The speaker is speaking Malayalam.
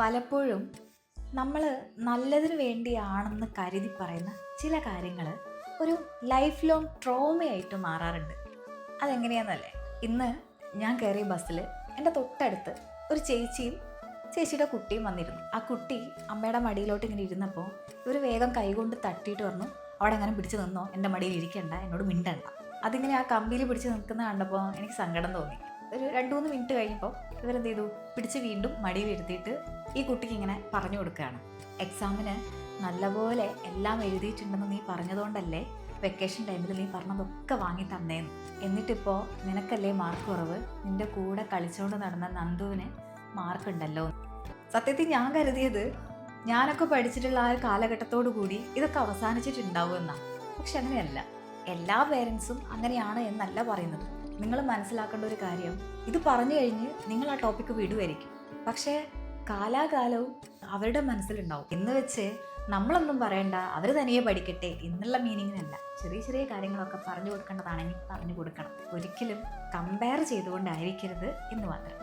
പലപ്പോഴും നമ്മൾ നല്ലതിന് വേണ്ടിയാണെന്ന് കരുതി പറയുന്ന ചില കാര്യങ്ങൾ ഒരു ലൈഫ് ലോങ് ട്രോമയായിട്ട് മാറാറുണ്ട്. അതെങ്ങനെയാണെന്നല്ലേ, ഇന്ന് ഞാൻ കയറിയ ബസ്സിൽ എൻ്റെ തൊട്ടടുത്ത് ഒരു ചേച്ചിയും ചേച്ചിയുടെ കുട്ടിയും വന്നിരുന്നു. ആ കുട്ടി അമ്മയുടെ മടിയിലോട്ട് ഇങ്ങനെ ഇരുന്നപ്പോൾ ഇവർ വേഗം കൈകൊണ്ട് തട്ടിയിട്ട് പറഞ്ഞു, അവിടെ അങ്ങനെ പിടിച്ച് നിന്നോ, എൻ്റെ മടിയിൽ ഇരിക്കണ്ട, എന്നോട് മിണ്ടണ്ട. അതിങ്ങനെ ആ കമ്പിയിൽ പിടിച്ച് നിൽക്കുന്ന കണ്ടപ്പോൾ എനിക്ക് സങ്കടം തോന്നി. ഒരു 2-3 മിനിറ്റ് കഴിഞ്ഞപ്പോൾ ഇവരെന്ത് ചെയ്തു, പിടിച്ച് വീണ്ടും മടിയിൽ ഇരുത്തിയിട്ട് ഈ കുട്ടിക്ക് ഇങ്ങനെ പറഞ്ഞു കൊടുക്കുകയാണ്, എക്സാമിന് നല്ലപോലെ എല്ലാം എഴുതിയിട്ടുണ്ടെന്ന് നീ പറഞ്ഞതുകൊണ്ടല്ലേ വെക്കേഷൻ ടൈമിൽ നീ പറഞ്ഞതൊക്കെ വാങ്ങി തന്നേന്ന്. എന്നിട്ടിപ്പോൾ നിനക്കല്ലേ മാർക്ക് കുറവ്, നിൻ്റെ കൂടെ കളിച്ചുകൊണ്ട് നടന്ന നന്ദുവിന് മാർക്കുണ്ടല്ലോ. സത്യത്തിൽ ഞാൻ കരുതിയത് ഞാനൊക്കെ പഠിച്ചിട്ടുള്ള ആ ഒരു കാലഘട്ടത്തോടു കൂടി ഇതൊക്കെ അവസാനിച്ചിട്ടുണ്ടാവും എന്നാണ്. പക്ഷെ അങ്ങനെയല്ല. എല്ലാ പേരൻസും അങ്ങനെയാണ് എന്നല്ല പറയുന്നത്. നിങ്ങൾ മനസ്സിലാക്കേണ്ട ഒരു കാര്യം, ഇത് പറഞ്ഞു കഴിഞ്ഞ് നിങ്ങൾ ആ ടോപ്പിക്ക് വിടുമായിരിക്കും, പക്ഷേ കാലാകാലവും അവരുടെ മനസ്സിലുണ്ടാവും. എന്ന് വെച്ച് നമ്മളൊന്നും പറയണ്ട, അവർ തനിയെ പഠിക്കട്ടെ എന്നുള്ള മീനിങ്ങിനല്ല. ചെറിയ ചെറിയ കാര്യങ്ങളൊക്കെ പറഞ്ഞു കൊടുക്കേണ്ടതാണെങ്കിൽ പറഞ്ഞു കൊടുക്കണം. ഒരിക്കലും കമ്പയർ ചെയ്തുകൊണ്ടായിരിക്കരുത് എന്ന് മാത്രം.